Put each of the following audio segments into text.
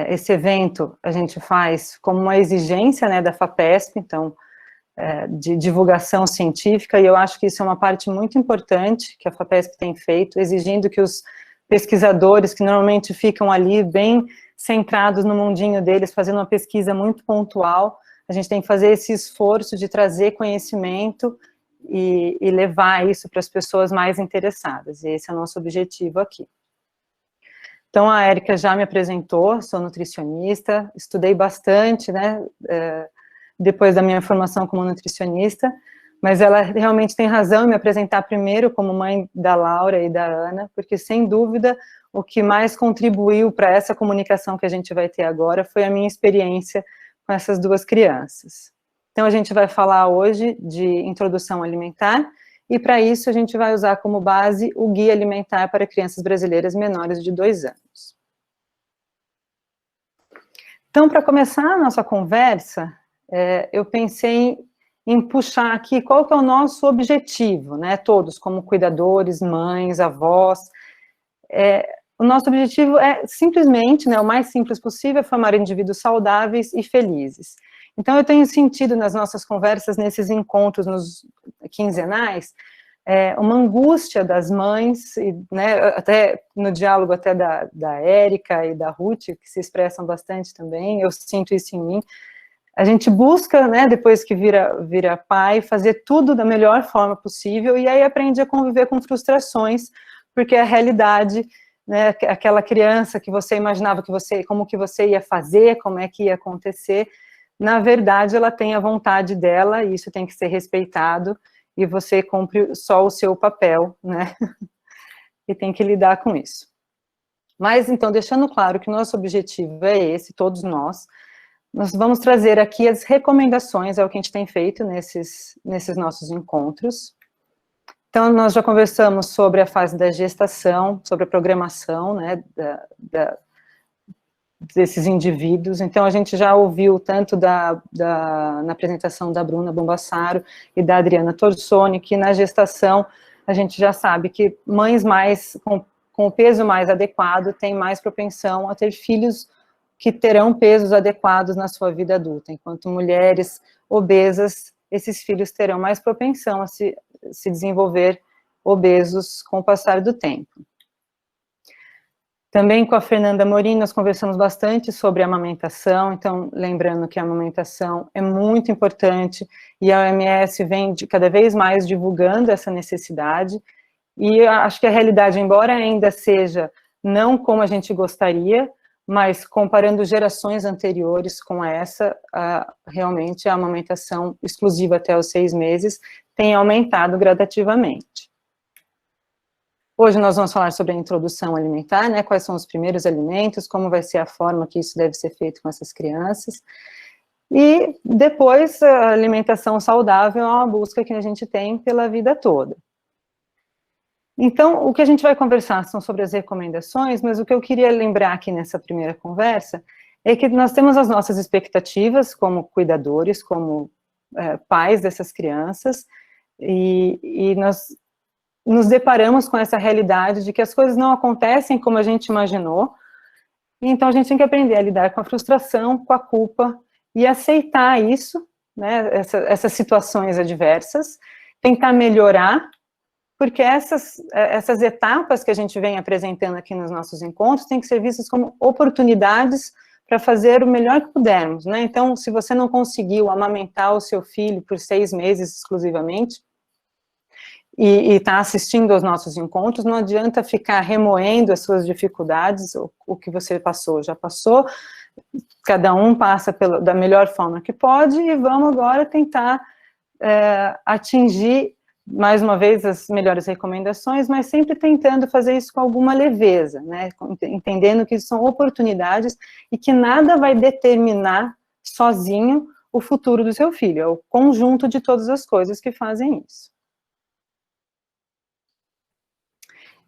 esse evento a gente faz como uma exigência, né, da FAPESP, então, de divulgação científica, e eu acho que isso é uma parte muito importante que a FAPESP tem feito, exigindo que os pesquisadores, que normalmente ficam ali bem centrados no mundinho deles, fazendo uma pesquisa muito pontual, a gente tem que fazer esse esforço de trazer conhecimento e levar isso para as pessoas mais interessadas, e esse é o nosso objetivo aqui. Então, a Érica já me apresentou, sou nutricionista, estudei bastante, né, depois da minha formação como nutricionista, mas ela realmente tem razão em me apresentar primeiro como mãe da Laura e da Ana, porque, sem dúvida, o que mais contribuiu para essa comunicação que a gente vai ter agora foi a minha experiência com essas duas crianças. Então, a gente vai falar hoje de introdução alimentar, e para isso a gente vai usar como base o Guia Alimentar para Crianças Brasileiras Menores de 2 anos. Então, para começar a nossa conversa, eu pensei em puxar aqui qual que é o nosso objetivo, né, todos como cuidadores, mães, avós. O nosso objetivo é simplesmente, né, o mais simples possível, formar indivíduos saudáveis e felizes. Então, eu tenho sentido nas nossas conversas, nesses encontros nos quinzenais, uma angústia das mães, né, até no diálogo até da Érica e da Ruth, que se expressam bastante também, eu sinto isso em mim. A gente busca, né, depois que vira pai, fazer tudo da melhor forma possível, e aí aprende a conviver com frustrações, porque a realidade, né, aquela criança que você imaginava como que você ia fazer, como é que ia acontecer, na verdade, ela tem a vontade dela, e isso tem que ser respeitado, e você cumpre só o seu papel, né, e tem que lidar com isso. Mas, então, deixando claro que nosso objetivo é esse, todos nós vamos trazer aqui as recomendações, é o que a gente tem feito nesses nossos encontros. Então, nós já conversamos sobre a fase da gestação, sobre a programação, né, desses indivíduos. Então, a gente já ouviu tanto na apresentação da Bruna Bombassaro e da Adriana Torsoni, que na gestação a gente já sabe que mães com o peso mais adequado têm mais propensão a ter filhos que terão pesos adequados na sua vida adulta, enquanto mulheres obesas, esses filhos terão mais propensão a se desenvolver obesos com o passar do tempo. Também com a Fernanda Morim, nós conversamos bastante sobre a amamentação, então, lembrando que a amamentação é muito importante, e a OMS vem cada vez mais divulgando essa necessidade, e eu acho que a realidade, embora ainda seja não como a gente gostaria, mas comparando gerações anteriores com essa, realmente a amamentação exclusiva até os 6 meses tem aumentado gradativamente. Hoje nós vamos falar sobre a introdução alimentar, né, quais são os primeiros alimentos, como vai ser a forma que isso deve ser feito com essas crianças, e depois a alimentação saudável é uma busca que a gente tem pela vida toda. Então, o que a gente vai conversar são sobre as recomendações, mas o que eu queria lembrar aqui nessa primeira conversa é que nós temos as nossas expectativas como cuidadores, como pais dessas crianças, e nós nos deparamos com essa realidade de que as coisas não acontecem como a gente imaginou, e então a gente tem que aprender a lidar com a frustração, com a culpa, e aceitar isso, né, essas situações adversas, tentar melhorar, porque essas etapas que a gente vem apresentando aqui nos nossos encontros têm que ser vistas como oportunidades para fazer o melhor que pudermos, né? Então, se você não conseguiu amamentar o seu filho por 6 meses exclusivamente, e está assistindo aos nossos encontros, não adianta ficar remoendo as suas dificuldades, o que você passou, já passou, cada um passa da melhor forma que pode, e vamos agora tentar atingir, mais uma vez, as melhores recomendações, mas sempre tentando fazer isso com alguma leveza, né, entendendo que são oportunidades e que nada vai determinar sozinho o futuro do seu filho, é o conjunto de todas as coisas que fazem isso.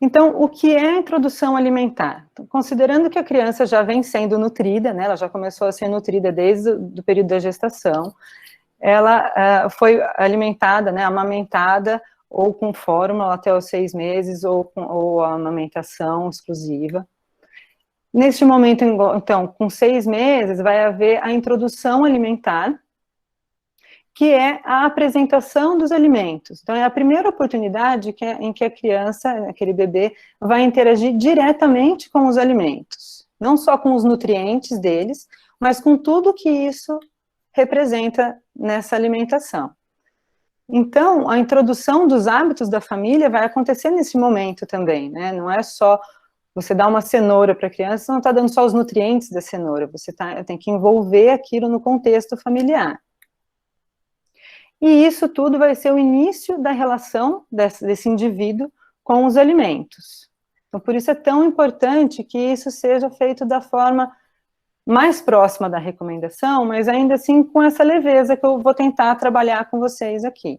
Então, o que é a introdução alimentar? Considerando que a criança já vem sendo nutrida, né, ela já começou a ser nutrida desde o período da gestação, ela foi alimentada, né, amamentada, ou com fórmula até os 6 meses, ou a amamentação exclusiva. Neste momento, então, com 6 meses, vai haver a introdução alimentar, que é a apresentação dos alimentos. Então, é a primeira oportunidade em que a criança, aquele bebê, vai interagir diretamente com os alimentos. Não só com os nutrientes deles, mas com tudo que isso representa nessa alimentação. Então, a introdução dos hábitos da família vai acontecer nesse momento também, né? Não é só você dar uma cenoura para a criança, você não está dando só os nutrientes da cenoura, você tem que envolver aquilo no contexto familiar. E isso tudo vai ser o início da relação desse indivíduo com os alimentos. Então, por isso é tão importante que isso seja feito da forma mais próxima da recomendação, mas ainda assim com essa leveza que eu vou tentar trabalhar com vocês aqui.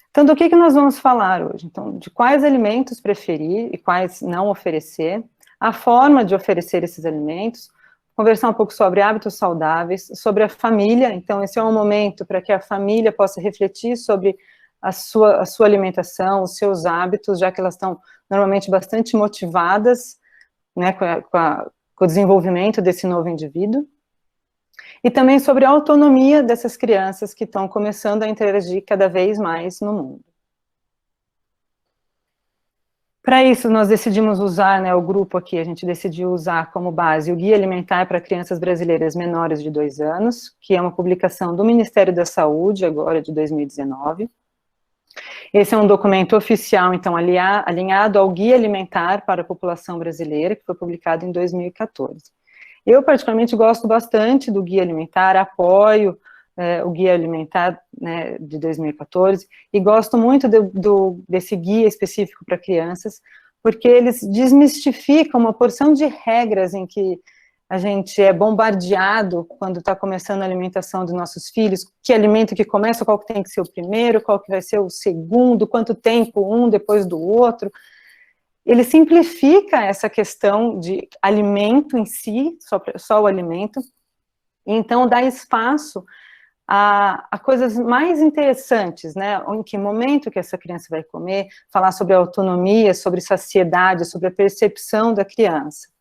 Então, do que nós vamos falar hoje? Então, de quais alimentos preferir e quais não oferecer, a forma de oferecer esses alimentos, conversar um pouco sobre hábitos saudáveis, sobre a família. Então, esse é um momento para que a família possa refletir sobre a sua alimentação, os seus hábitos, já que elas estão normalmente bastante motivadas, né, com o desenvolvimento desse novo indivíduo. E também sobre a autonomia dessas crianças que estão começando a interagir cada vez mais no mundo. Para isso, nós decidimos usar, né, o grupo aqui, a gente decidiu usar como base o Guia Alimentar para Crianças Brasileiras Menores de 2 anos, que é uma publicação do Ministério da Saúde, agora de 2019. Esse é um documento oficial, então, alinhado ao Guia Alimentar para a População Brasileira, que foi publicado em 2014. Eu, particularmente, gosto bastante do Guia Alimentar, apoio o Guia Alimentar, né, de 2014, e gosto muito desse guia específico para crianças, porque eles desmistificam uma porção de regras em que a gente é bombardeado quando está começando a alimentação dos nossos filhos, que alimento que começa, qual que tem que ser o primeiro, qual que vai ser o segundo, quanto tempo um depois do outro. Ele simplifica essa questão de alimento em si, só o alimento, e então dá espaço a coisas mais interessantes, né? Em que momento que essa criança vai comer, falar sobre autonomia, sobre saciedade, sobre a percepção da criança.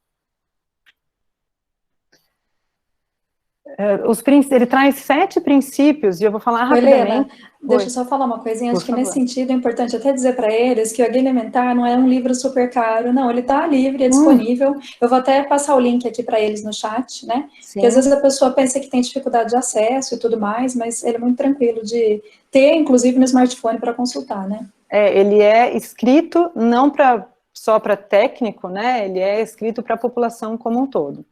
Ele traz 7 princípios, e eu vou falar rapidamente. Helena, deixa eu só falar uma coisinha, acho que nesse sentido é importante até dizer para eles que o Guia Alimentar não é um livro super caro, não, ele está livre, é disponível, eu vou até passar o link aqui para eles no chat, né, Sim. Porque às vezes a pessoa pensa que tem dificuldade de acesso e tudo mais, mas ele é muito tranquilo de ter, inclusive no smartphone para consultar, né. Ele é escrito não só para técnico, né, ele é escrito para a população como um todo.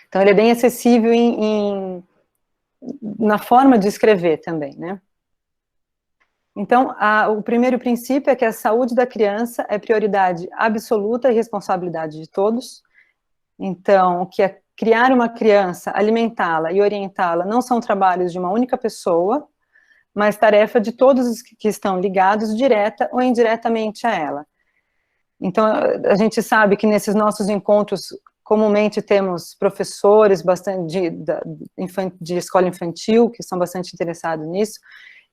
Então, ele é bem acessível na forma de escrever também, né? Então, o primeiro princípio é que a saúde da criança é prioridade absoluta e responsabilidade de todos. Então, criar uma criança, alimentá-la e orientá-la não são trabalhos de uma única pessoa, mas tarefa de todos os que estão ligados, direta ou indiretamente a ela. Então, a gente sabe que nesses nossos encontros, comumente temos professores bastante de escola infantil, que são bastante interessados nisso,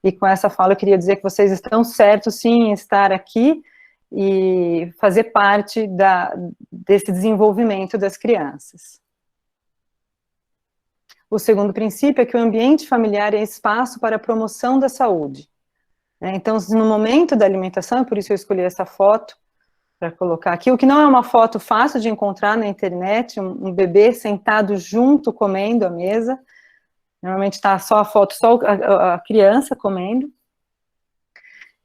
e com essa fala eu queria dizer que vocês estão certos, sim, em estar aqui e fazer parte desse desenvolvimento das crianças. O segundo princípio é que o ambiente familiar é espaço para a promoção da saúde. Então, no momento da alimentação, é por isso eu escolhi essa foto, para colocar aqui, o que não é uma foto fácil de encontrar na internet, um bebê sentado junto, comendo à mesa, normalmente está só a foto, só a criança comendo.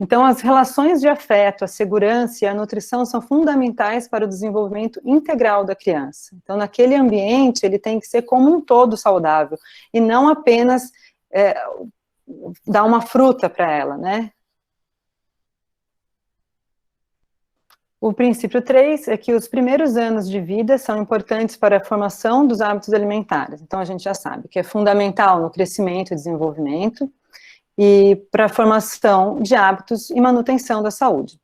Então, as relações de afeto, a segurança e a nutrição são fundamentais para o desenvolvimento integral da criança. Então, naquele ambiente, ele tem que ser como um todo saudável, e não apenas dar uma fruta para ela, né? O princípio 3 é que os primeiros anos de vida são importantes para a formação dos hábitos alimentares. Então, a gente já sabe que é fundamental no crescimento e desenvolvimento e para a formação de hábitos e manutenção da saúde.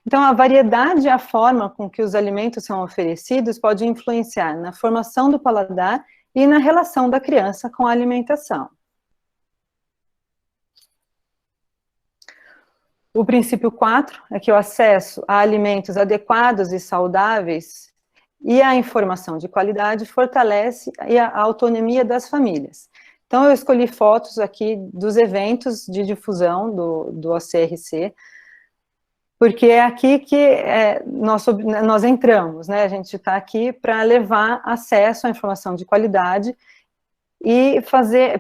Então, a variedade e a forma com que os alimentos são oferecidos pode influenciar na formação do paladar e na relação da criança com a alimentação. O princípio 4 é que o acesso a alimentos adequados e saudáveis e a informação de qualidade fortalece a autonomia das famílias. Então, eu escolhi fotos aqui dos eventos de difusão do OCRC, porque é aqui que nós entramos, né? A gente está aqui para levar acesso à informação de qualidade e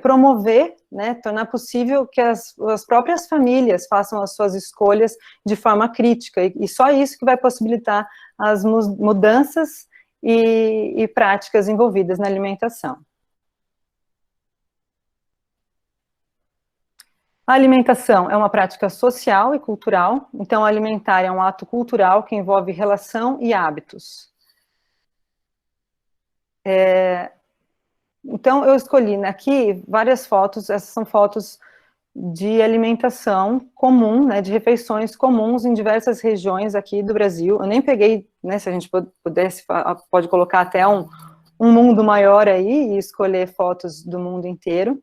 promover, né, tornar possível que as próprias famílias façam as suas escolhas de forma crítica, e só isso que vai possibilitar as mudanças e práticas envolvidas na alimentação. A alimentação é uma prática social e cultural, então alimentar é um ato cultural que envolve relação e hábitos. Então, eu escolhi aqui várias fotos, essas são fotos de alimentação comum, né, de refeições comuns em diversas regiões aqui do Brasil. Eu nem peguei, né, se a gente pudesse, pode colocar até um mundo maior aí e escolher fotos do mundo inteiro,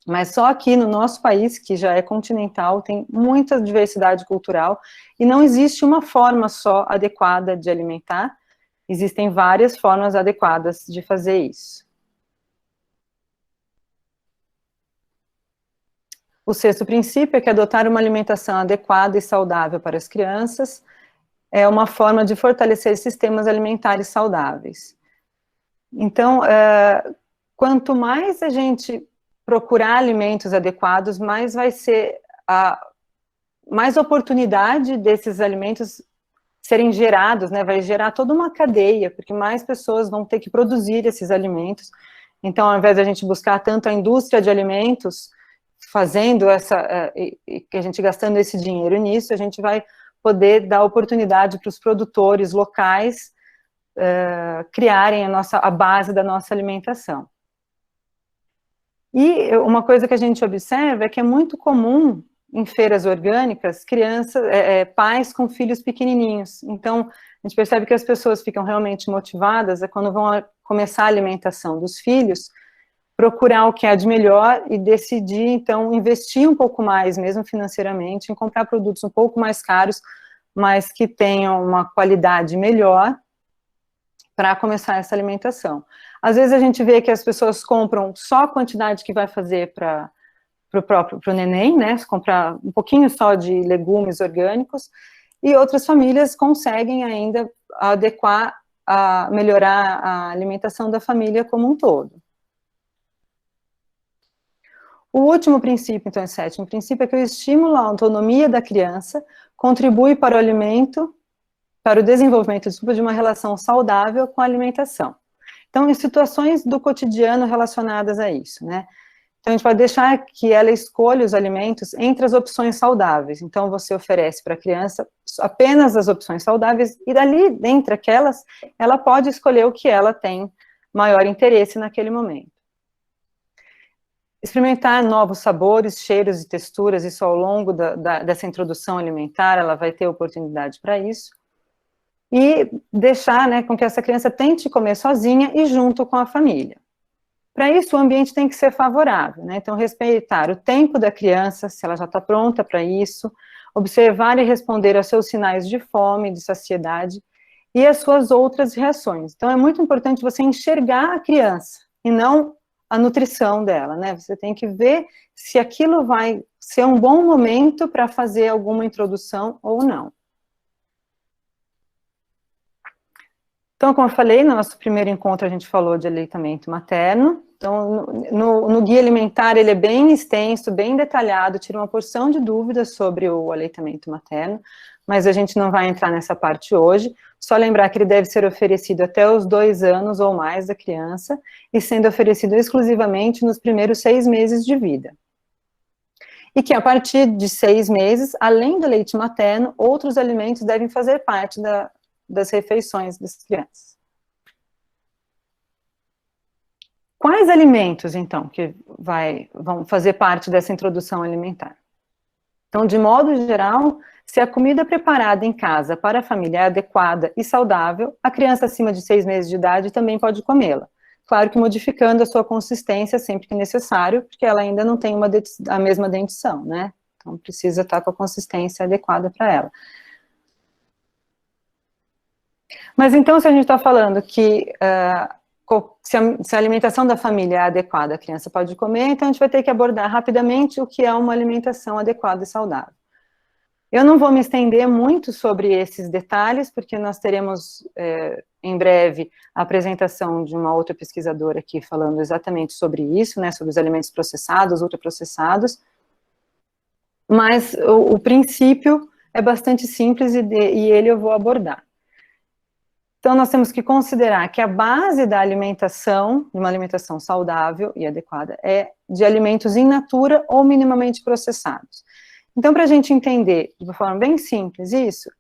mas só aqui no nosso país, que já é continental, tem muita diversidade cultural e não existe uma forma só adequada de alimentar, existem várias formas adequadas de fazer isso. O sexto princípio é que adotar uma alimentação adequada e saudável para as crianças é uma forma de fortalecer sistemas alimentares saudáveis. Então, quanto mais a gente procurar alimentos adequados, mais vai ser mais oportunidade desses alimentos serem gerados, né? Vai gerar toda uma cadeia, porque mais pessoas vão ter que produzir esses alimentos. Então, ao invés de a gente buscar tanto a indústria de alimentos, fazendo que a gente gastando esse dinheiro nisso, a gente vai poder dar oportunidade para os produtores locais criarem a base da nossa alimentação. E uma coisa que a gente observa é que é muito comum em feiras orgânicas, pais com filhos pequenininhos. Então, a gente percebe que as pessoas ficam realmente motivadas quando vão começar a alimentação dos filhos, procurar o que há de melhor e decidir, então, investir um pouco mais, mesmo financeiramente, em comprar produtos um pouco mais caros, mas que tenham uma qualidade melhor para começar essa alimentação. Às vezes a gente vê que as pessoas compram só a quantidade que vai fazer para o neném, né, comprar um pouquinho só de legumes orgânicos, e outras famílias conseguem ainda adequar, melhorar a alimentação da família como um todo. O último princípio, então, o sétimo princípio, é que o estímulo à autonomia da criança contribui para o alimento, para o desenvolvimento, de uma relação saudável com a alimentação. Então, em situações do cotidiano relacionadas a isso, né? Então, a gente pode deixar que ela escolha os alimentos entre as opções saudáveis. Então, você oferece para a criança apenas as opções saudáveis, e dali, dentre aquelas, ela pode escolher o que ela tem maior interesse naquele momento. Experimentar novos sabores, cheiros e texturas, isso ao longo dessa introdução alimentar, ela vai ter oportunidade para isso. E deixar, né, com que essa criança tente comer sozinha e junto com a família. Para isso, o ambiente tem que ser favorável, né? Então, respeitar o tempo da criança, se ela já está pronta para isso, observar e responder aos seus sinais de fome, de saciedade, e as suas outras reações. Então, é muito importante você enxergar a criança, e não a nutrição dela, né? Você tem que ver se aquilo vai ser um bom momento para fazer alguma introdução ou não. Então, como eu falei, no nosso primeiro encontro a gente falou de aleitamento materno. Então, no guia alimentar ele é bem extenso, bem detalhado, tira uma porção de dúvidas sobre o aleitamento materno, mas a gente não vai entrar nessa parte hoje. Só lembrar que ele deve ser oferecido até os 2 anos ou mais da criança, e sendo oferecido exclusivamente nos primeiros 6 meses de vida. E que a partir de 6 meses, além do leite materno, outros alimentos devem fazer parte das refeições das crianças. Quais alimentos, então, que vão fazer parte dessa introdução alimentar? Então, de modo geral, se a comida preparada em casa para a família é adequada e saudável, a criança acima de 6 meses de idade também pode comê-la. Claro que modificando a sua consistência sempre que necessário, porque ela ainda não tem a mesma dentição, né? Então, precisa estar com a consistência adequada para ela. Mas então, se a gente está falando que se a alimentação da família é adequada, a criança pode comer, então a gente vai ter que abordar rapidamente o que é uma alimentação adequada e saudável. Eu não vou me estender muito sobre esses detalhes, porque nós teremos, em breve, a apresentação de uma outra pesquisadora aqui falando exatamente sobre isso, né, sobre os alimentos processados, ultraprocessados, mas o princípio é bastante simples e ele eu vou abordar. Então, nós temos que considerar que a base da alimentação, de uma alimentação saudável e adequada, é de alimentos in natura ou minimamente processados. Então, para a gente entender de uma forma bem simples isso,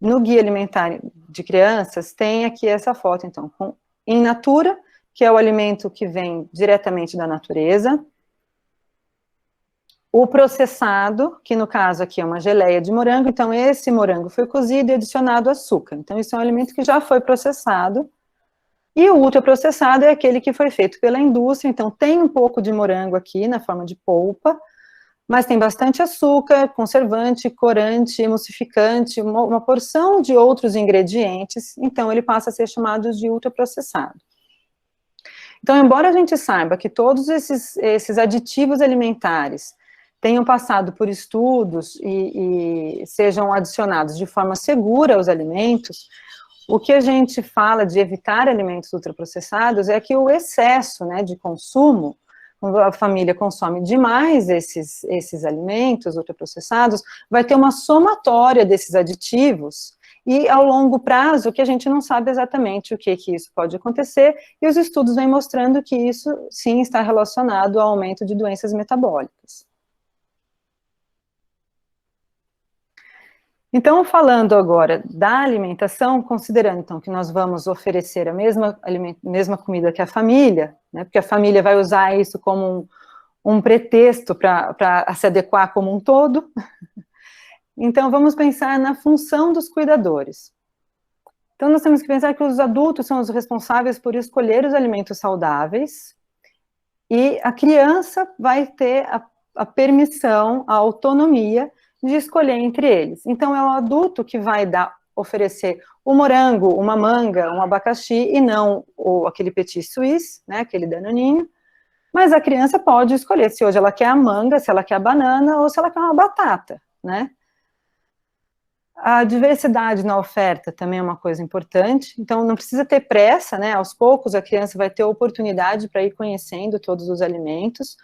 no Guia Alimentar de Crianças, tem aqui essa foto, então, com in natura, que é o alimento que vem diretamente da natureza, o processado, que no caso aqui é uma geleia de morango, então esse morango foi cozido e adicionado açúcar. Então isso é um alimento que já foi processado. E o ultraprocessado é aquele que foi feito pela indústria, então tem um pouco de morango aqui na forma de polpa, mas tem bastante açúcar, conservante, corante, emulsificante, uma porção de outros ingredientes, então ele passa a ser chamado de ultraprocessado. Então, embora a gente saiba que todos esses aditivos alimentares tenham passado por estudos e sejam adicionados de forma segura aos alimentos, o que a gente fala de evitar alimentos ultraprocessados é que o excesso, né, de consumo, quando a família consome demais esses alimentos ultraprocessados, vai ter uma somatória desses aditivos, e ao longo prazo, que a gente não sabe exatamente o que isso pode acontecer, e os estudos vêm mostrando que isso, sim, está relacionado ao aumento de doenças metabólicas. Então, falando agora da alimentação, considerando, então, que nós vamos oferecer a mesma comida que a família, né, porque a família vai usar isso como um pretexto para se adequar como um todo, então vamos pensar na função dos cuidadores. Então, nós temos que pensar que os adultos são os responsáveis por escolher os alimentos saudáveis, e a criança vai ter a permissão, a autonomia de escolher entre eles. Então, é o adulto que vai oferecer o morango, uma manga, um abacaxi, e não aquele petit suisse, né, aquele danoninho. Mas a criança pode escolher se hoje ela quer a manga, se ela quer a banana, ou se ela quer uma batata, né. A diversidade na oferta também é uma coisa importante, então não precisa ter pressa, né, aos poucos a criança vai ter oportunidade para ir conhecendo todos os alimentos,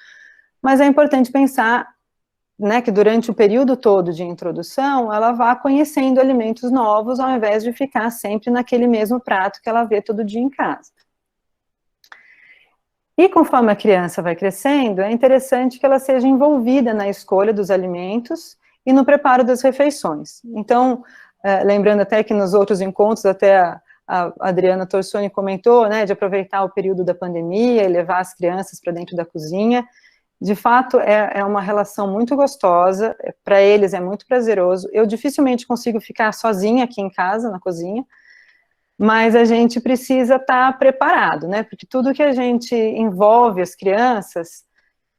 mas é importante pensar, né, que durante o período todo de introdução, ela vá conhecendo alimentos novos, ao invés de ficar sempre naquele mesmo prato que ela vê todo dia em casa. E conforme a criança vai crescendo, é interessante que ela seja envolvida na escolha dos alimentos e no preparo das refeições. Então, lembrando até que nos outros encontros, até a Adriana Torsoni comentou, né, de aproveitar o período da pandemia e levar as crianças para dentro da cozinha. De fato, é uma relação muito gostosa, para eles é muito prazeroso. Eu dificilmente consigo ficar sozinha aqui em casa, na cozinha, mas a gente precisa estar preparado, né, porque tudo que a gente envolve as crianças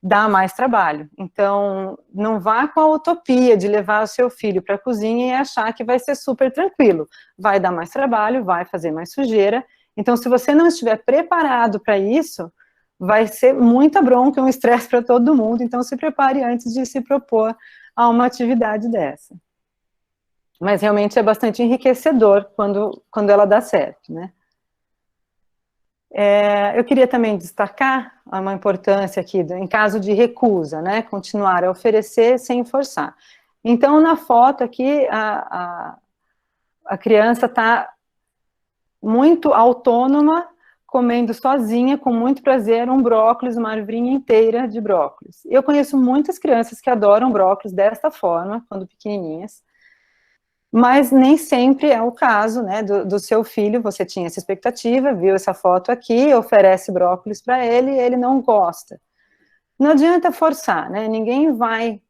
dá mais trabalho. Então, não vá com a utopia de levar o seu filho para a cozinha e achar que vai ser super tranquilo. Vai dar mais trabalho, vai fazer mais sujeira. Então, se você não estiver preparado para isso, vai ser muita bronca, um estresse para todo mundo, então se prepare antes de se propor a uma atividade dessa. Mas realmente é bastante enriquecedor quando ela dá certo, né? Eu queria também destacar uma importância aqui, em caso de recusa, né, continuar a oferecer sem forçar. Então, na foto aqui, a criança está muito autônoma, comendo sozinha, com muito prazer, um brócolis, uma arvorinha inteira de brócolis. Eu conheço muitas crianças que adoram brócolis desta forma, quando pequenininhas, mas nem sempre é o caso, né, do seu filho. Você tinha essa expectativa, viu essa foto aqui, oferece brócolis para ele e ele não gosta. Não adianta forçar, né, ninguém vai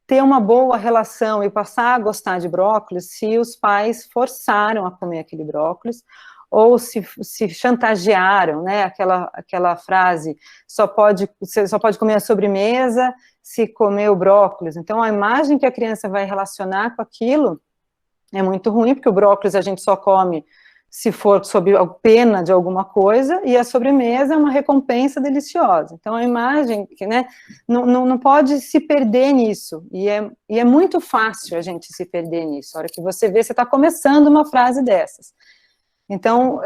ter uma boa relação e passar a gostar de brócolis se os pais forçaram a comer aquele brócolis, ou se chantagearam, né, aquela frase, você só pode comer a sobremesa se comer o brócolis. Então, a imagem que a criança vai relacionar com aquilo é muito ruim, porque o brócolis a gente só come se for sob a pena de alguma coisa, e a sobremesa é uma recompensa deliciosa. Então, a imagem, né, não pode se perder nisso, e é muito fácil a gente se perder nisso. A hora que você vê, você está começando uma frase dessas. Então,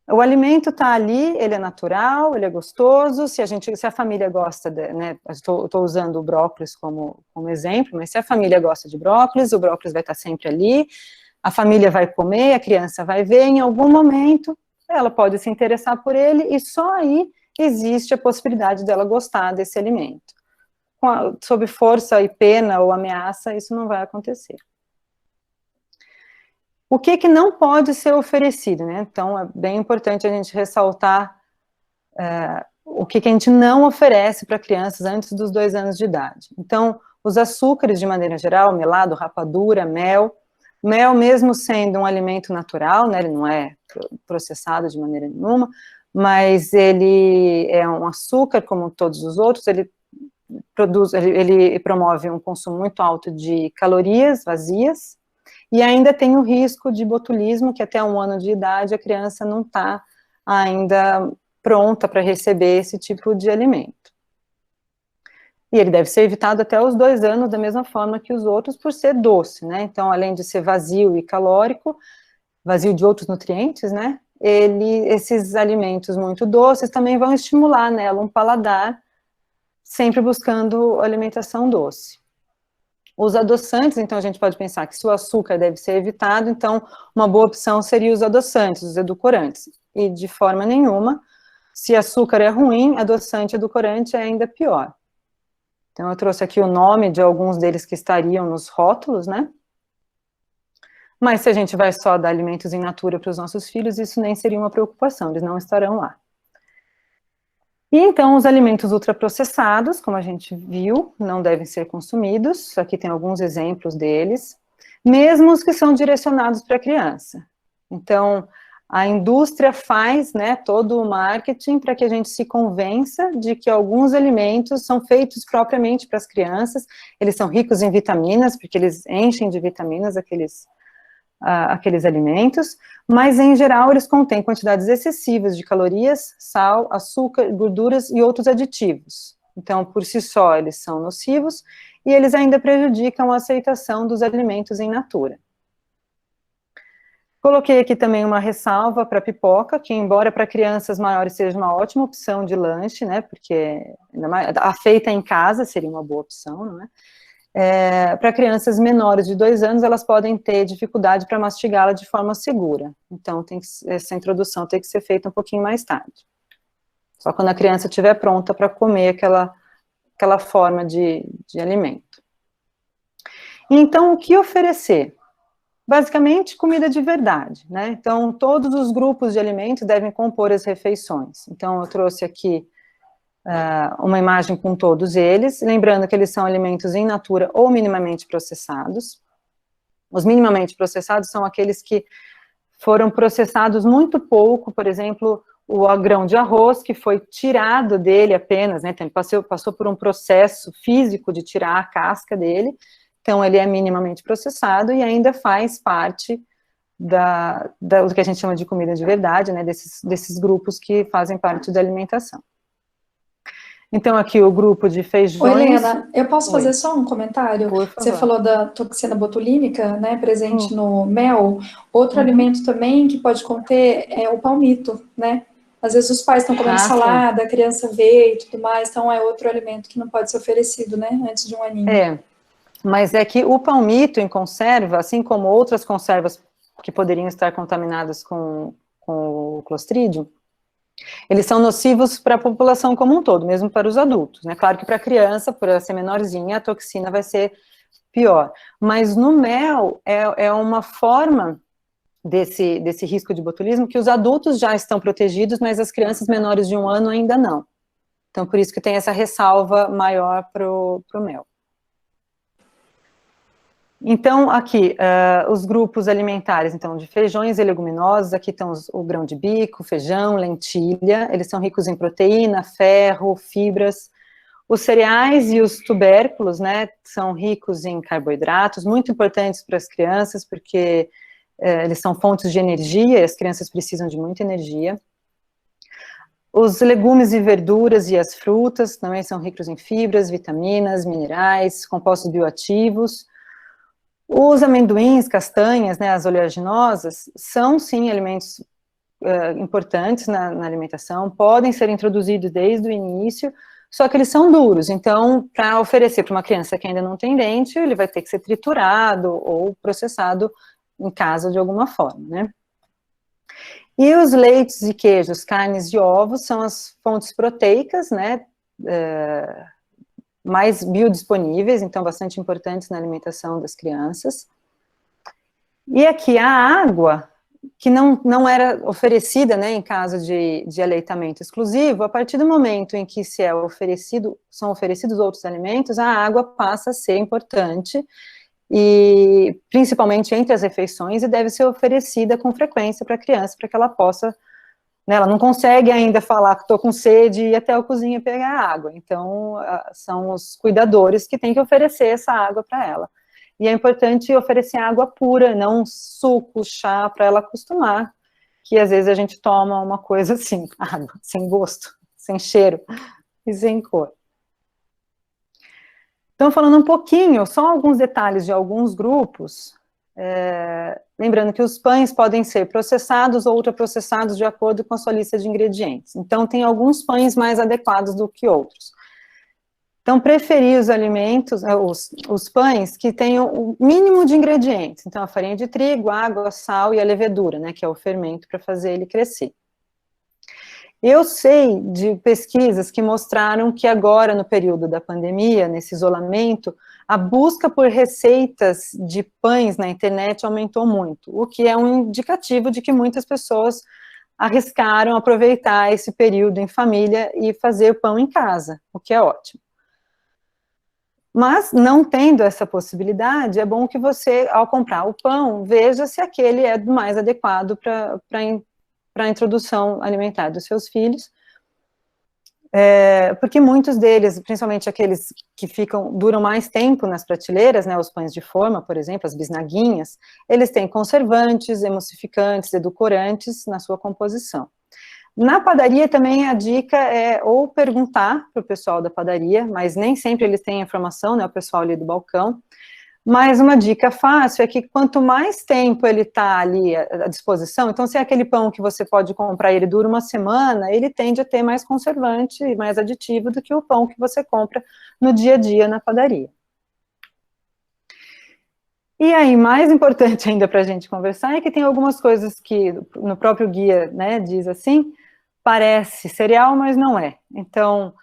o alimento está ali, ele é natural, ele é gostoso, se a família gosta, né, estou usando o brócolis como exemplo, mas se a família gosta de brócolis, o brócolis vai estar sempre ali, a família vai comer, a criança vai ver, em algum momento ela pode se interessar por ele, e só aí existe a possibilidade dela gostar desse alimento. Sob força e pena ou ameaça, isso não vai acontecer. O que não pode ser oferecido, né? Então, é bem importante a gente ressaltar o que a gente não oferece para crianças antes dos 2 anos de idade. Então, os açúcares, de maneira geral, melado, rapadura, mel, mesmo sendo um alimento natural, né, ele não é processado de maneira nenhuma, mas ele é um açúcar, como todos os outros, ele promove um consumo muito alto de calorias vazias, e ainda tem o risco de botulismo, que até 1 ano de idade a criança não está ainda pronta para receber esse tipo de alimento. E ele deve ser evitado até os 2 anos, da mesma forma que os outros, por ser doce, né? Então, além de ser vazio e calórico, vazio de outros nutrientes, né? Esses alimentos muito doces também vão estimular nela um paladar, sempre buscando alimentação doce. Os adoçantes, então, a gente pode pensar que se o açúcar deve ser evitado, então, uma boa opção seria os adoçantes, os edulcorantes. E, de forma nenhuma, se açúcar é ruim, adoçante e edulcorante é ainda pior. Então, eu trouxe aqui o nome de alguns deles que estariam nos rótulos, né? Mas se a gente vai só dar alimentos in natura para os nossos filhos, isso nem seria uma preocupação, eles não estarão lá. E então, os alimentos ultraprocessados, como a gente viu, não devem ser consumidos. Aqui tem alguns exemplos deles, mesmo os que são direcionados para a criança. Então, a indústria faz, né, todo o marketing para que a gente se convença de que alguns alimentos são feitos propriamente para as crianças, eles são ricos em vitaminas, porque eles enchem de vitaminas aqueles alimentos, mas em geral eles contêm quantidades excessivas de calorias, sal, açúcar, gorduras e outros aditivos. Então, por si só, eles são nocivos e eles ainda prejudicam a aceitação dos alimentos in natura. Coloquei aqui também uma ressalva para pipoca, que embora para crianças maiores seja uma ótima opção de lanche, né, porque a feita em casa seria uma boa opção, não é? Para crianças menores de 2 anos, elas podem ter dificuldade para mastigá-la de forma segura. Então, essa introdução tem que ser feita um pouquinho mais tarde. Só quando a criança estiver pronta para comer aquela forma de alimento. Então, o que oferecer? Basicamente, comida de verdade, né? Então, todos os grupos de alimentos devem compor as refeições. Então, eu trouxe aqui uma imagem com todos eles, lembrando que eles são alimentos in natura ou minimamente processados. Os minimamente processados são aqueles que foram processados muito pouco, por exemplo, o grão de arroz, que foi tirado dele apenas, né, passou por um processo físico de tirar a casca dele, então ele é minimamente processado e ainda faz parte do que a gente chama de comida de verdade, né, desses grupos que fazem parte da alimentação. Então, aqui o grupo de feijões... Oi, Helena, eu posso fazer só um comentário? Por favor. Você falou da toxina botulínica, né, presente no mel. Outro alimento também que pode conter é o palmito, né? Às vezes os pais estão comendo salada, a criança vê e tudo mais, então é outro alimento que não pode ser oferecido, né, antes de 1 aninho. Mas é que o palmito em conserva, assim como outras conservas que poderiam estar contaminadas com o Clostridium, eles são nocivos para a população como um todo, mesmo para os adultos, né? Claro que para a criança, por ela ser menorzinha, a toxina vai ser pior. Mas no mel, é uma forma desse risco de botulismo que os adultos já estão protegidos, mas as crianças menores de 1 ano ainda não. Então, por isso que tem essa ressalva maior para o mel. Então, aqui, os grupos alimentares, então, de feijões e leguminosos, aqui estão o grão de bico, feijão, lentilha, eles são ricos em proteína, ferro, fibras. Os cereais e os tubérculos, né, são ricos em carboidratos, muito importantes para as crianças, porque eles são fontes de energia, e as crianças precisam de muita energia. Os legumes e verduras e as frutas também são ricos em fibras, vitaminas, minerais, compostos bioativos. Os amendoins, castanhas, né, as oleaginosas, são sim alimentos importantes na alimentação, podem ser introduzidos desde o início, só que eles são duros, então, para oferecer para uma criança que ainda não tem dente, ele vai ter que ser triturado ou processado em casa de alguma forma, né? E os leites e queijos, carnes e ovos são as fontes proteicas, né, mais biodisponíveis, então bastante importantes na alimentação das crianças. E aqui a água, que não era oferecida, né, em caso de aleitamento exclusivo, a partir do momento em que são oferecidos outros alimentos, a água passa a ser importante, e principalmente entre as refeições, e deve ser oferecida com frequência para a criança, para que ela possa, né, ela não consegue ainda falar que estou com sede e ir até a cozinha pegar água, então são os cuidadores que têm que oferecer essa água para ela. E é importante oferecer água pura, não suco, chá, para ela acostumar, que às vezes a gente toma uma coisa assim, água, sem gosto, sem cheiro e sem cor. Então, falando um pouquinho, só alguns detalhes de alguns grupos, lembrando que os pães podem ser processados ou ultraprocessados de acordo com a sua lista de ingredientes. Então, tem alguns pães mais adequados do que outros. Então, preferir os alimentos, os pães que tenham o mínimo de ingredientes. Então, a farinha de trigo, água, sal e a levedura, né, que é o fermento para fazer ele crescer. Eu sei de pesquisas que mostraram que agora, no período da pandemia, nesse isolamento, a busca por receitas de pães na internet aumentou muito, o que é um indicativo de que muitas pessoas arriscaram aproveitar esse período em família e fazer pão em casa, o que é ótimo. Mas, não tendo essa possibilidade, é bom que você, ao comprar o pão, veja se aquele é mais adequado para a introdução alimentar dos seus filhos, porque muitos deles, principalmente aqueles que duram mais tempo nas prateleiras, né, os pães de forma, por exemplo, as bisnaguinhas, eles têm conservantes, emulsificantes, edulcorantes na sua composição. Na padaria também a dica é ou perguntar para o pessoal da padaria, mas nem sempre eles têm informação, né, o pessoal ali do balcão, mas uma dica fácil é que quanto mais tempo ele está ali à disposição, então se é aquele pão que você pode comprar e ele dura uma semana, ele tende a ter mais conservante e mais aditivo do que o pão que você compra no dia a dia na padaria. E aí, mais importante ainda para a gente conversar é que tem algumas coisas que no próprio guia, né, diz assim, parece cereal, mas não é. Então,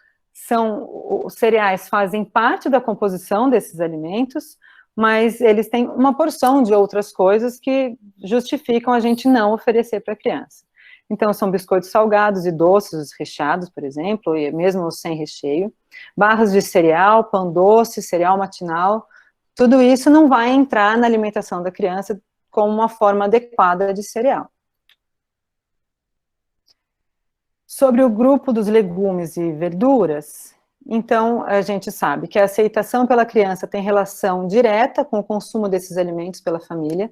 os cereais fazem parte da composição desses alimentos, mas eles têm uma porção de outras coisas que justificam a gente não oferecer para a criança. Então, são biscoitos salgados e doces, recheados, por exemplo, e mesmo sem recheio, barras de cereal, pão doce, cereal matinal, tudo isso não vai entrar na alimentação da criança como uma forma adequada de cereal. Sobre o grupo dos legumes e verduras, então a gente sabe que a aceitação pela criança tem relação direta com o consumo desses alimentos pela família.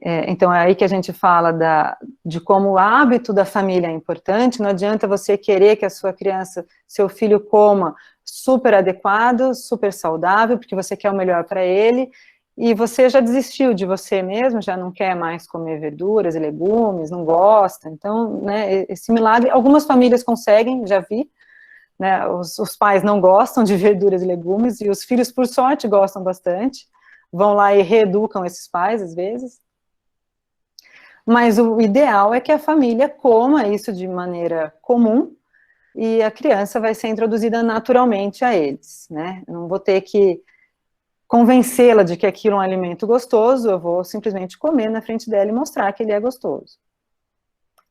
Então é aí que a gente fala de como o hábito da família é importante. Não adianta você querer que a sua criança, seu filho coma super adequado, super saudável, porque você quer o melhor para ele, e você já desistiu de você mesmo, já não quer mais comer verduras e legumes, não gosta. Então, né, esse milagre, algumas famílias conseguem, já vi, né, os pais não gostam de verduras e legumes, e os filhos, por sorte, gostam bastante, vão lá e reeducam esses pais, às vezes. Mas o ideal é que a família coma isso de maneira comum, e a criança vai ser introduzida naturalmente a eles, né? Eu não vou ter que convencê-la de que aquilo é um alimento gostoso, eu vou simplesmente comer na frente dela e mostrar que ele é gostoso.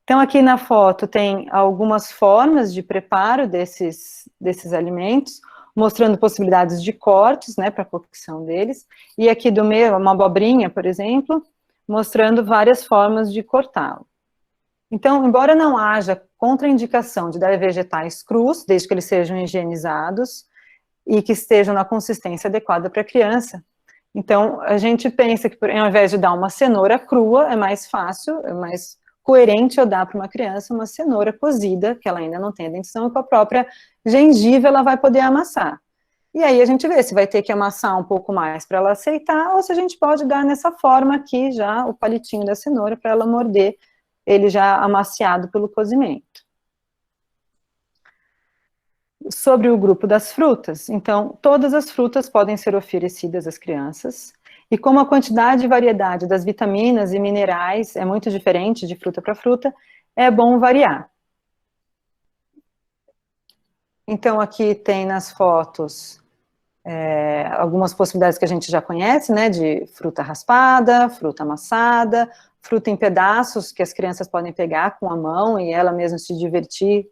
Então, aqui na foto tem algumas formas de preparo desses alimentos. mostrando possibilidades de cortes, né, para a cocção deles, e aqui do meio, uma abobrinha, por exemplo, mostrando várias formas de cortá-lo. Então, embora não haja contraindicação de dar vegetais crus, desde que eles sejam higienizados e que estejam na consistência adequada para a criança, então, a gente pensa que, ao invés de dar uma cenoura crua, é mais fácil, é mais coerente eu dar para uma criança uma cenoura cozida, que ela ainda não tem a dentição, e com a própria gengiva ela vai poder amassar. E aí a gente vê se vai ter que amassar um pouco mais para ela aceitar, ou se a gente pode dar nessa forma aqui já, o palitinho da cenoura, para ela morder ele já amaciado pelo cozimento. Sobre o grupo das frutas, então, todas as frutas podem ser oferecidas às crianças, e como a quantidade e variedade das vitaminas e minerais é muito diferente de fruta para fruta, é bom variar. Então, aqui tem nas fotos algumas possibilidades que a gente já conhece, né, de fruta raspada, fruta amassada, fruta em pedaços, que as crianças podem pegar com a mão e ela mesma se divertir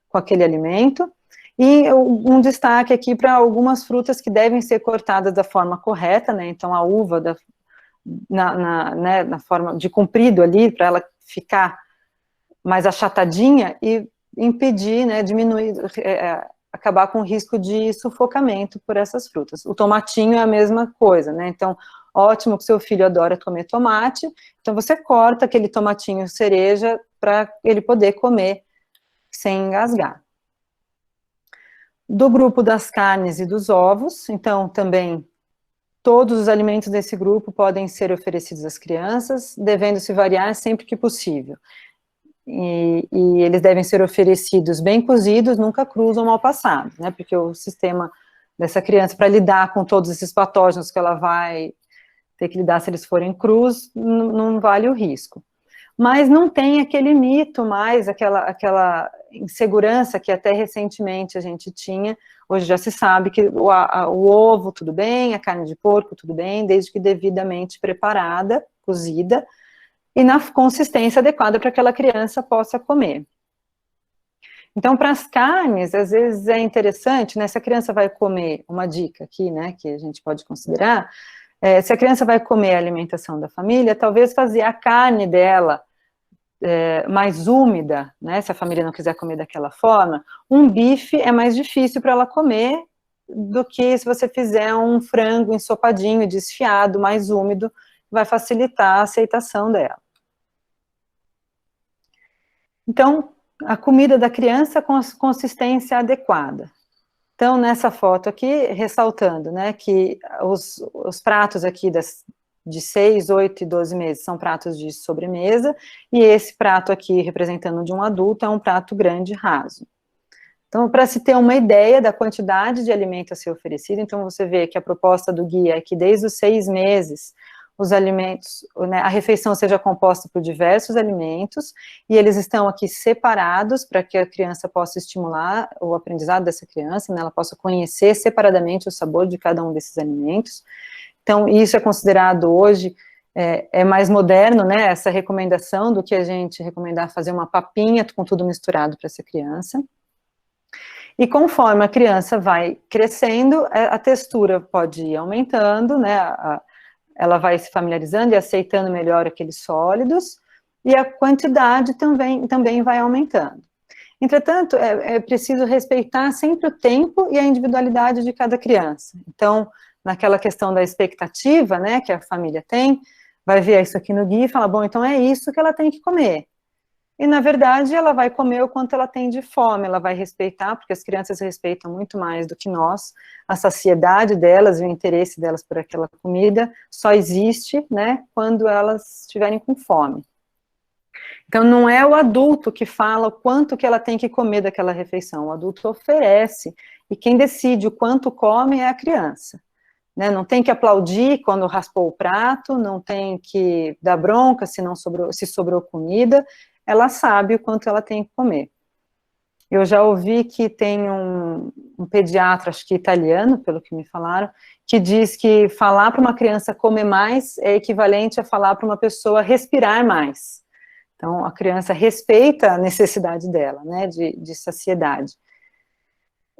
com aquele alimento. E um destaque aqui para algumas frutas que devem ser cortadas da forma correta, né, então a uva na forma de comprido ali, para ela ficar mais achatadinha e impedir, né, diminuir, acabar com o risco de sufocamento por essas frutas. O tomatinho é a mesma coisa, né, então ótimo que seu filho adora comer tomate, então você corta aquele tomatinho cereja para ele poder comer sem engasgar. Do grupo das carnes e dos ovos, então também todos os alimentos desse grupo podem ser oferecidos às crianças, devendo se variar sempre que possível. E eles devem ser oferecidos bem cozidos, nunca crus ou mal passados, né, porque o sistema dessa criança, para lidar com todos esses patógenos que ela vai ter que lidar se eles forem crus, não vale o risco. Mas não tem aquele mito mais, aquela insegurança que até recentemente a gente tinha. Hoje já se sabe que o ovo, tudo bem, a carne de porco, tudo bem, desde que devidamente preparada, cozida, e na consistência adequada para que aquela criança possa comer. Então, para as carnes, às vezes é interessante, né, se a criança vai comer, uma dica aqui, né, que a gente pode considerar, se a criança vai comer a alimentação da família, talvez fazer a carne dela mais úmida, né, se a família não quiser comer daquela forma, um bife é mais difícil para ela comer do que se você fizer um frango ensopadinho, desfiado, mais úmido, vai facilitar a aceitação dela. Então, a comida da criança com consistência adequada. Então, nessa foto aqui, ressaltando, né, que os pratos aqui de 6, 8 e 12 meses são pratos de sobremesa, e esse prato aqui, representando de um adulto, é um prato grande e raso. Então, para se ter uma ideia da quantidade de alimento a ser oferecido, então você vê que a proposta do guia é que desde os 6 meses, os alimentos, né, a refeição seja composta por diversos alimentos, e eles estão aqui separados para que a criança possa estimular o aprendizado dessa criança, né, ela possa conhecer separadamente o sabor de cada um desses alimentos. Então, isso é considerado hoje, mais moderno, né, essa recomendação do que a gente recomendar fazer uma papinha com tudo misturado para essa criança. E conforme a criança vai crescendo, a textura pode ir aumentando, né, ela vai se familiarizando e aceitando melhor aqueles sólidos, e a quantidade também vai aumentando. Entretanto, é preciso respeitar sempre o tempo e a individualidade de cada criança. Então, naquela questão da expectativa, né, que a família tem, vai ver isso aqui no guia e fala, bom, então é isso que ela tem que comer. E, na verdade, ela vai comer o quanto ela tem de fome, ela vai respeitar, porque as crianças respeitam muito mais do que nós, a saciedade delas e o interesse delas por aquela comida só existe, né, quando elas estiverem com fome. Então, não é o adulto que fala o quanto que ela tem que comer daquela refeição, o adulto oferece, e quem decide o quanto come é a criança. Né, não tem que aplaudir quando raspou o prato, não tem que dar bronca se sobrou comida, ela sabe o quanto ela tem que comer. Eu já ouvi que tem um pediatra, acho que italiano, pelo que me falaram, que diz que falar para uma criança comer mais é equivalente a falar para uma pessoa respirar mais. Então, a criança respeita a necessidade dela, né, de saciedade.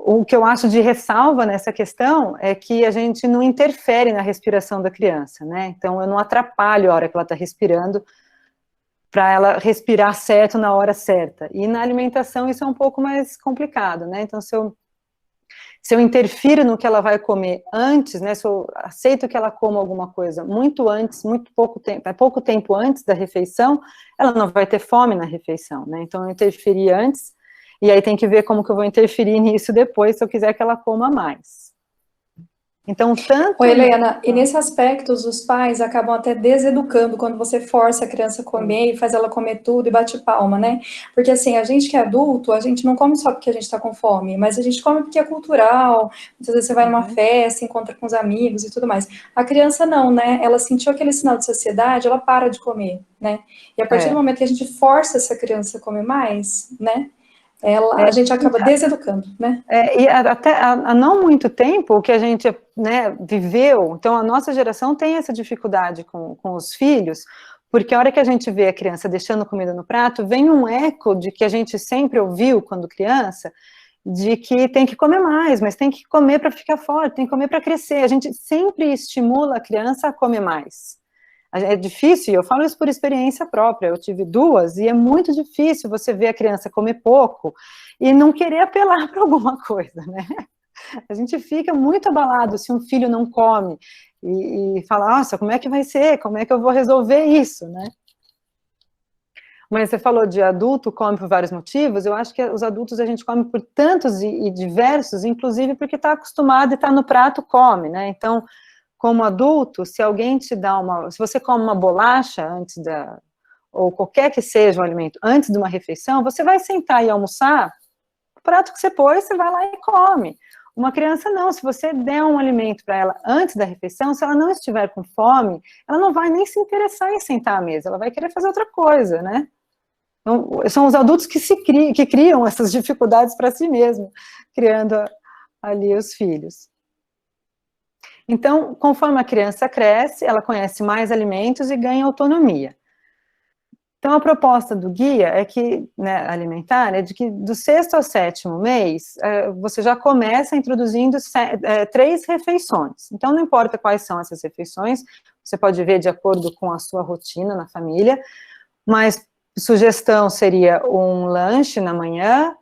O que eu acho de ressalva nessa questão é que a gente não interfere na respiração da criança, né? Então, eu não atrapalho a hora que ela está respirando para ela respirar certo na hora certa. E na alimentação isso é um pouco mais complicado, né? Então, se eu interfiro no que ela vai comer antes, né? Se eu aceito que ela coma alguma coisa muito antes, pouco tempo antes da refeição, ela não vai ter fome na refeição, né? Então, eu interferi antes. E aí tem que ver como que eu vou interferir nisso depois, se eu quiser que ela coma mais. Então, tanto... Oi, Helena, e nesse aspecto, os pais acabam até deseducando quando você força a criança a comer e faz ela comer tudo e bate palma, né? Porque assim, a gente que é adulto, a gente não come só porque a gente tá com fome, mas a gente come porque é cultural, muitas vezes você vai numa festa, encontra com os amigos e tudo mais. A criança não, né? Ela sentiu aquele sinal de saciedade, ela para de comer, né? E a partir do momento que a gente força essa criança a comer mais, né? A gente acaba deseducando, né? E até há não muito tempo, o que a gente, né, viveu, então a nossa geração tem essa dificuldade com os filhos, porque a hora que a gente vê a criança deixando comida no prato, vem um eco de que a gente sempre ouviu quando criança, de que tem que comer mais, mas tem que comer para ficar forte, tem que comer para crescer. A gente sempre estimula a criança a comer mais. É difícil, eu falo isso por experiência própria, eu tive 2, e é muito difícil você ver a criança comer pouco e não querer apelar para alguma coisa, né? A gente fica muito abalado se um filho não come e fala, nossa, como é que vai ser? Como é que eu vou resolver isso, né? Mas você falou de adulto come por vários motivos, eu acho que os adultos a gente come por tantos e diversos, inclusive porque está acostumado e está no prato, come, né? Então, como adulto, se alguém te dá se você come uma bolacha antes ou qualquer que seja o alimento, antes de uma refeição, você vai sentar e almoçar, o prato que você pôs, você vai lá e come. Uma criança não, se você der um alimento para ela antes da refeição, se ela não estiver com fome, ela não vai nem se interessar em sentar à mesa, ela vai querer fazer outra coisa, né? Então, são os adultos que criam essas dificuldades para si mesmo, criando ali os filhos. Então, conforme a criança cresce, ela conhece mais alimentos e ganha autonomia. Então, a proposta do guia é que, né, alimentar, é de que do 6º ao 7º mês, você já começa introduzindo 3 refeições. Então, não importa quais são essas refeições, você pode ver de acordo com a sua rotina na família, mas sugestão seria um lanche na manhã,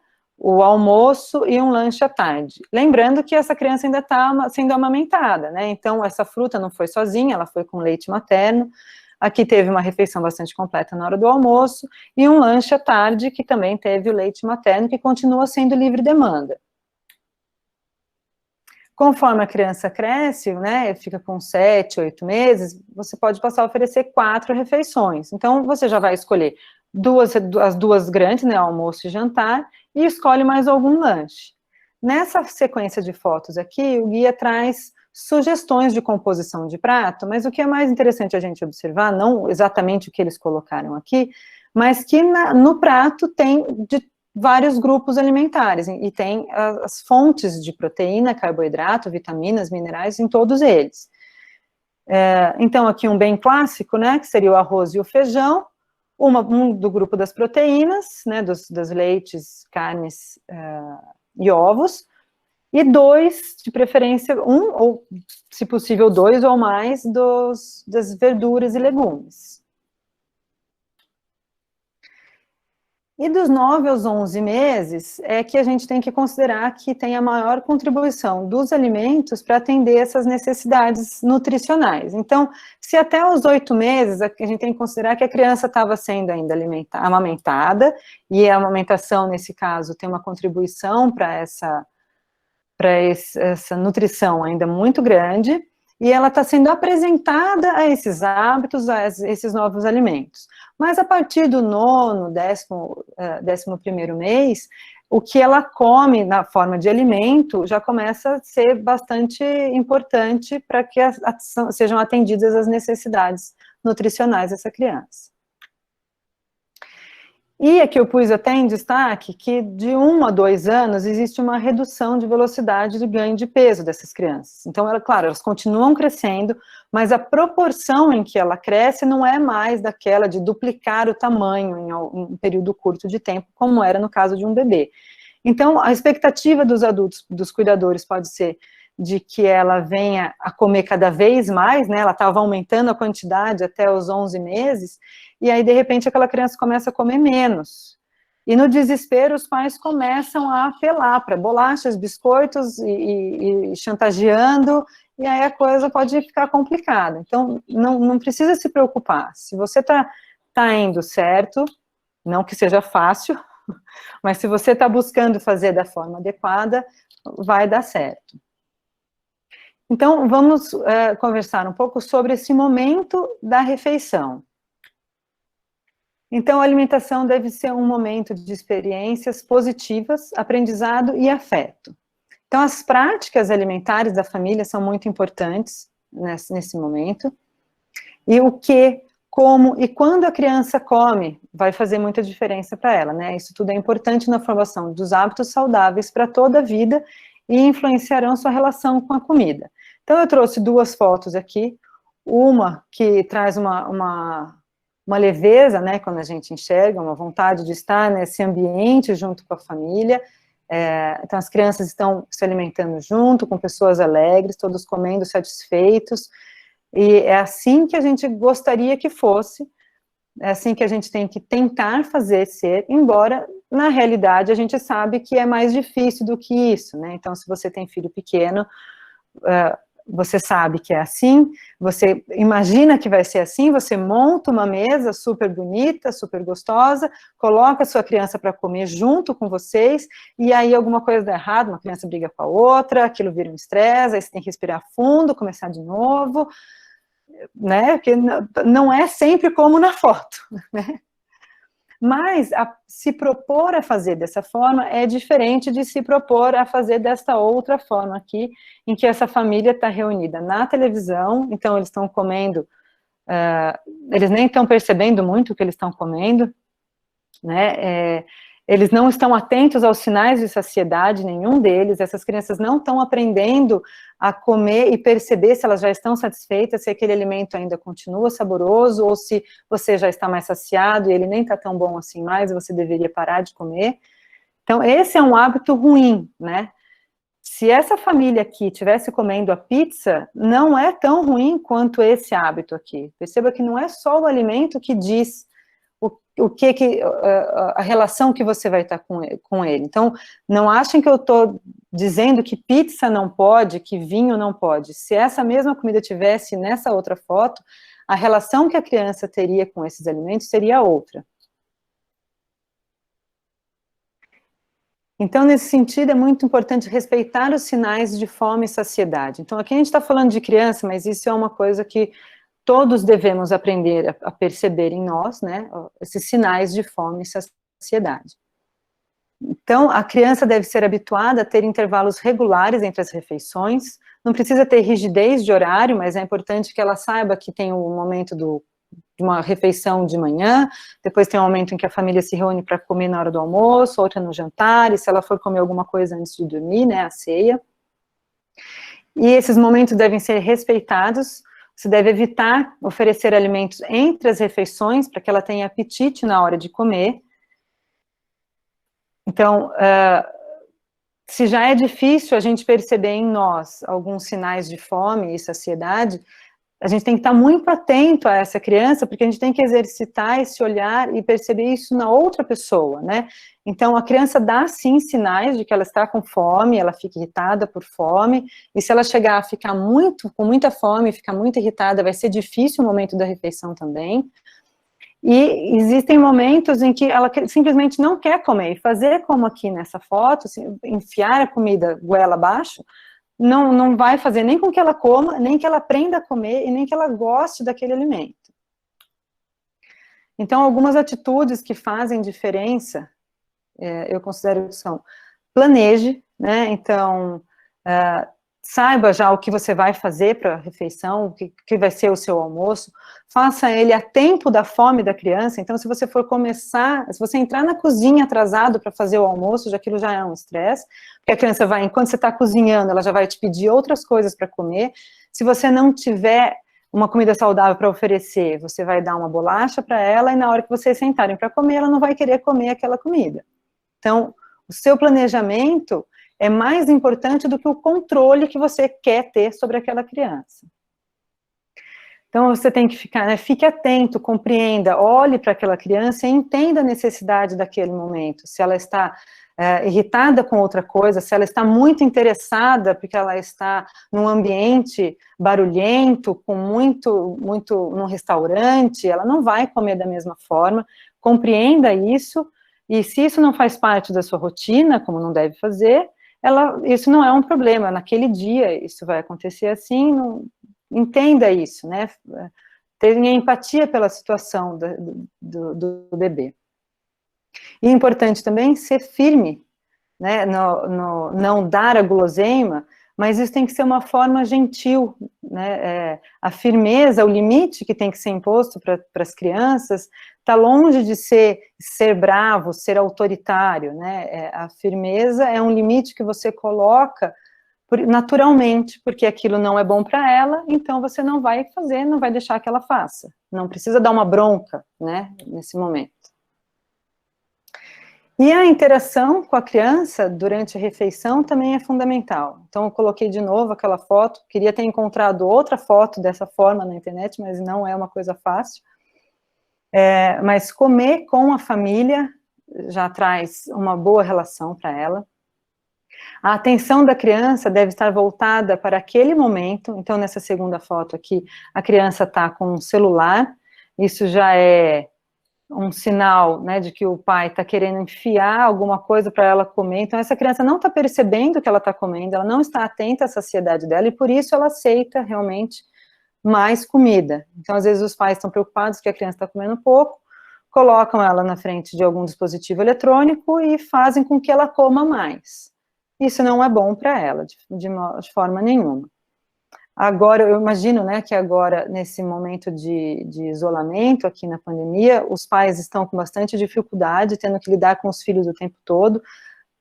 o almoço e um lanche à tarde. Lembrando que essa criança ainda está sendo amamentada, né? Então, essa fruta não foi sozinha, ela foi com leite materno. Aqui teve uma refeição bastante completa na hora do almoço e um lanche à tarde que também teve o leite materno, que continua sendo livre demanda. Conforme a criança cresce, né, fica com 7, 8 meses, você pode passar a oferecer 4 refeições. Então, você já vai escolher as duas grandes, né, almoço e jantar, e escolhe mais algum lanche. Nessa sequência de fotos aqui, o guia traz sugestões de composição de prato, mas o que é mais interessante a gente observar, não exatamente o que eles colocaram aqui, mas que no prato tem de vários grupos alimentares, e tem as fontes de proteína, carboidrato, vitaminas, minerais em todos eles. Então, aqui um bem clássico, né, que seria o arroz e o feijão, um do grupo das proteínas, né, dos leites, carnes e ovos, e 2, de preferência, ou, se possível, 2 ou mais das verduras e legumes. E dos 9 aos 11 meses é que a gente tem que considerar que tem a maior contribuição dos alimentos para atender essas necessidades nutricionais. Então, se até os 8 meses, a gente tem que considerar que a criança estava sendo ainda amamentada, e a amamentação, nesse caso, tem uma contribuição para essa nutrição ainda muito grande, e ela está sendo apresentada a esses hábitos, a esses novos alimentos. Mas a partir do 9º, 11º mês, o que ela come na forma de alimento já começa a ser bastante importante para que sejam atendidas as necessidades nutricionais dessa criança. E aqui eu pus até em destaque que de 1 a 2 anos existe uma redução de velocidade de ganho de peso dessas crianças. Então, claro, elas continuam crescendo, mas a proporção em que ela cresce não é mais daquela de duplicar o tamanho em um período curto de tempo, como era no caso de um bebê. Então, a expectativa dos adultos, dos cuidadores, pode ser de que ela venha a comer cada vez mais, né, ela estava aumentando a quantidade até os 11 meses, e aí, de repente, aquela criança começa a comer menos. E no desespero, os pais começam a apelar para bolachas, biscoitos, e chantageando, e aí a coisa pode ficar complicada. Então, não precisa se preocupar. Se você está indo certo, não que seja fácil, mas se você está buscando fazer da forma adequada, vai dar certo. Então, vamos conversar um pouco sobre esse momento da refeição. Então, a alimentação deve ser um momento de experiências positivas, aprendizado e afeto. Então, as práticas alimentares da família são muito importantes nesse momento. E o que, como e quando a criança come vai fazer muita diferença para ela, né? Isso tudo é importante na formação dos hábitos saudáveis para toda a vida e influenciarão sua relação com a comida. Então, eu trouxe duas fotos aqui, uma que traz uma leveza, né, quando a gente enxerga, uma vontade de estar nesse ambiente junto com a família. Então, as crianças estão se alimentando junto, com pessoas alegres, todos comendo satisfeitos, e é assim que a gente gostaria que fosse, é assim que a gente tem que tentar fazer ser, embora, na realidade, a gente sabe que é mais difícil do que isso, né? Então, se você tem filho pequeno, você sabe que é assim, você imagina que vai ser assim, você monta uma mesa super bonita, super gostosa, coloca a sua criança para comer junto com vocês, e aí alguma coisa dá errado, uma criança briga com a outra, aquilo vira um estresse, aí você tem que respirar fundo, começar de novo, né, porque não é sempre como na foto, né? Mas se propor a fazer dessa forma é diferente de se propor a fazer desta outra forma aqui, em que essa família está reunida na televisão, então eles estão comendo, eles nem estão percebendo muito o que eles estão comendo, né, eles não estão atentos aos sinais de saciedade, nenhum deles, essas crianças não estão aprendendo a comer e perceber se elas já estão satisfeitas, se aquele alimento ainda continua saboroso, ou se você já está mais saciado e ele nem está tão bom assim mais, e você deveria parar de comer. Então, esse é um hábito ruim, né? Se essa família aqui estivesse comendo a pizza, não é tão ruim quanto esse hábito aqui. Perceba que não é só o alimento que diz a relação que você vai estar com ele. Então, não achem que eu estou dizendo que pizza não pode, que vinho não pode. Se essa mesma comida tivesse nessa outra foto, a relação que a criança teria com esses alimentos seria outra. Então, nesse sentido, é muito importante respeitar os sinais de fome e saciedade. Então, aqui a gente está falando de criança, mas isso é uma coisa que todos devemos aprender a perceber em nós, né, esses sinais de fome e saciedade. Então, a criança deve ser habituada a ter intervalos regulares entre as refeições, não precisa ter rigidez de horário, mas é importante que ela saiba que tem o momento de uma refeição de manhã, depois tem um momento em que a família se reúne para comer na hora do almoço, outra no jantar, e se ela for comer alguma coisa antes de dormir, né, a ceia. E esses momentos devem ser respeitados. Você deve evitar oferecer alimentos entre as refeições, para que ela tenha apetite na hora de comer. Então, se já é difícil a gente perceber em nós alguns sinais de fome e saciedade, a gente tem que estar muito atento a essa criança, porque a gente tem que exercitar esse olhar e perceber isso na outra pessoa, né? Então, a criança dá, sim, sinais de que ela está com fome, ela fica irritada por fome, e se ela chegar a ficar com muita fome, ficar muito irritada, vai ser difícil o momento da refeição também. E existem momentos em que ela simplesmente não quer comer, e fazer como aqui nessa foto, assim, enfiar a comida goela abaixo, não vai fazer nem com que ela coma, nem que ela aprenda a comer, e nem que ela goste daquele alimento. Então, algumas atitudes que fazem diferença, eu considero que são: planeje, né, então, saiba já o que você vai fazer para a refeição, o que vai ser o seu almoço, faça ele a tempo da fome da criança. Então, se você for se você entrar na cozinha atrasado para fazer o almoço, aquilo já é um estresse, porque a criança vai, enquanto você está cozinhando, ela já vai te pedir outras coisas para comer. Se você não tiver uma comida saudável para oferecer, você vai dar uma bolacha para ela, e na hora que vocês sentarem para comer, ela não vai querer comer aquela comida. Então, O seu planejamento é mais importante do que o controle que você quer ter sobre aquela criança. Então, você tem que ficar, né, fique atento, compreenda, olhe para aquela criança e entenda a necessidade daquele momento. Se ela está irritada com outra coisa, se ela está muito interessada porque ela está num ambiente barulhento, com muito num restaurante, ela não vai comer da mesma forma. Compreenda isso, e se isso não faz parte da sua rotina, como não deve fazer, isso não é um problema. Naquele dia isso vai acontecer assim, entenda isso, né? Tenha empatia pela situação do bebê. E é importante também ser firme, né? Não dar a guloseima, mas isso tem que ser uma forma gentil, né? A firmeza, o limite que tem que ser imposto para as crianças, está longe de ser bravo, ser autoritário, né? A firmeza é um limite que você coloca naturalmente, porque aquilo não é bom para ela, então você não vai fazer, não vai deixar que ela faça. Não precisa dar uma bronca, né, nesse momento. E a interação com a criança durante a refeição também é fundamental. Então, eu coloquei de novo aquela foto, queria ter encontrado outra foto dessa forma na internet, mas não é uma coisa fácil. Mas comer com a família já traz uma boa relação para ela. A atenção da criança deve estar voltada para aquele momento. Então, nessa segunda foto aqui, a criança está com um celular, isso já é um sinal, né, de que o pai está querendo enfiar alguma coisa para ela comer. Então, essa criança não está percebendo que ela está comendo, ela não está atenta à saciedade dela, e por isso ela aceita realmente mais comida. Então, às vezes, os pais estão preocupados que a criança está comendo pouco, colocam ela na frente de algum dispositivo eletrônico e fazem com que ela coma mais. Isso não é bom para ela, de forma nenhuma. Agora, eu imagino, né, que agora, nesse momento de isolamento aqui na pandemia, os pais estão com bastante dificuldade, tendo que lidar com os filhos o tempo todo.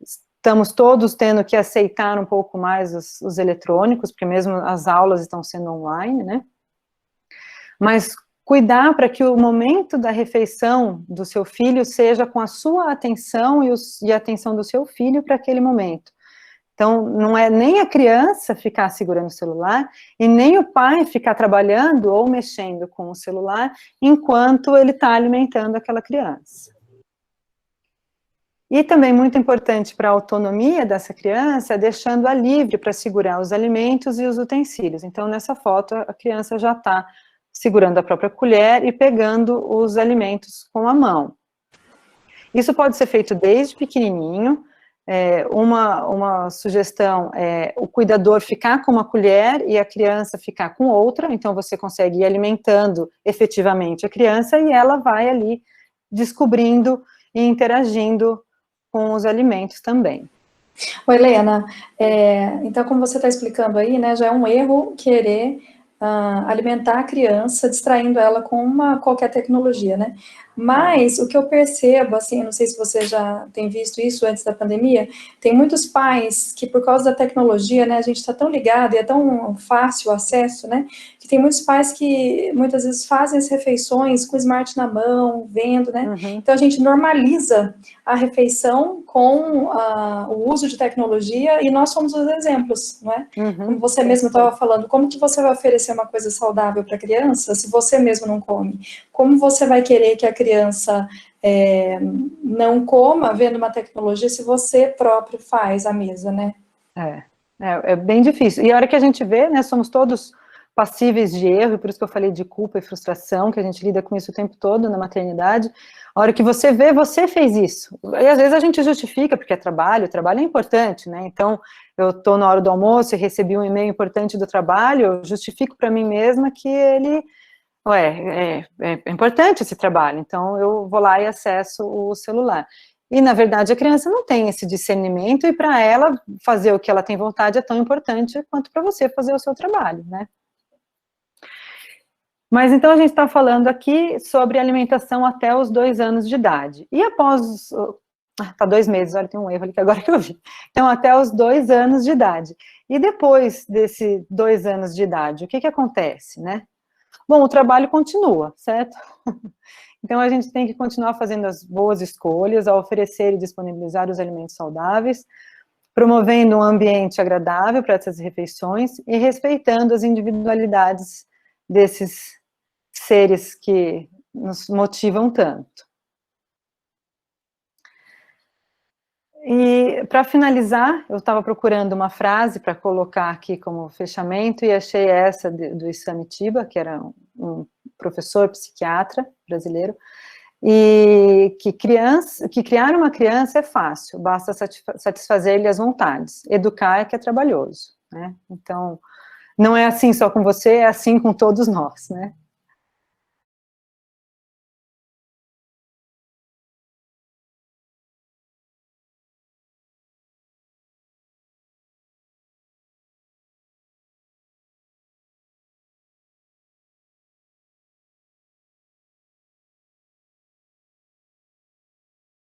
Estamos todos tendo que aceitar um pouco mais os eletrônicos, porque mesmo as aulas estão sendo online, né? Mas cuidar para que o momento da refeição do seu filho seja com a sua atenção e a atenção do seu filho para aquele momento. Então, não é nem a criança ficar segurando o celular e nem o pai ficar trabalhando ou mexendo com o celular enquanto ele está alimentando aquela criança. E também muito importante para a autonomia dessa criança, deixando-a livre para segurar os alimentos e os utensílios. Então, nessa foto, a criança já está segurando a própria colher e pegando os alimentos com a mão. Isso pode ser feito desde pequenininho. Uma sugestão é o cuidador ficar com uma colher e a criança ficar com outra, então você consegue ir alimentando efetivamente a criança e ela vai ali descobrindo e interagindo com os alimentos também. Oi, Helena, então como você está explicando aí, né, já é um erro querer alimentar a criança distraindo ela com qualquer tecnologia, né? Mas o que eu percebo, assim, não sei se você já tem visto isso antes da pandemia, tem muitos pais que por causa da tecnologia, né, a gente está tão ligado e é tão fácil o acesso, né, que tem muitos pais que muitas vezes fazem as refeições com o smart na mão, vendo, né, Então a gente normaliza a refeição com o uso de tecnologia e nós somos os exemplos, não é? Como você mesmo estava falando, como que você vai oferecer uma coisa saudável para a criança se você mesmo não come? Como você vai querer que a criança não coma vendo uma tecnologia se você próprio faz a mesa, né? É bem difícil. E a hora que a gente vê, né, somos todos passíveis de erro, e por isso que eu falei de culpa e frustração, que a gente lida com isso o tempo todo na maternidade. A hora que você vê, você fez isso. E às vezes a gente justifica, porque o trabalho é importante, né? Então, eu estou na hora do almoço e recebi um e-mail importante do trabalho, eu justifico para mim mesma que ele... é importante esse trabalho, então eu vou lá e acesso o celular. E, na verdade, a criança não tem esse discernimento, e para ela fazer o que ela tem vontade é tão importante quanto para você fazer o seu trabalho, né? Mas, então, a gente está falando aqui sobre alimentação até os 2 anos de idade. E após... Tá 2 meses, olha, tem um erro ali que agora que eu vi. Então, até os 2 anos de idade. E depois desses 2 anos de idade, o que acontece, né? Bom, o trabalho continua, certo? Então, a gente tem que continuar fazendo as boas escolhas, a oferecer e disponibilizar os alimentos saudáveis, promovendo um ambiente agradável para essas refeições e respeitando as individualidades desses seres que nos motivam tanto. E, para finalizar, eu estava procurando uma frase para colocar aqui como fechamento e achei essa do Isami Tiba, que era um professor psiquiatra brasileiro, e que criar uma criança é fácil, basta satisfazer-lhe as vontades. Educar é que é trabalhoso, né? Então, não é assim só com você, é assim com todos nós, né?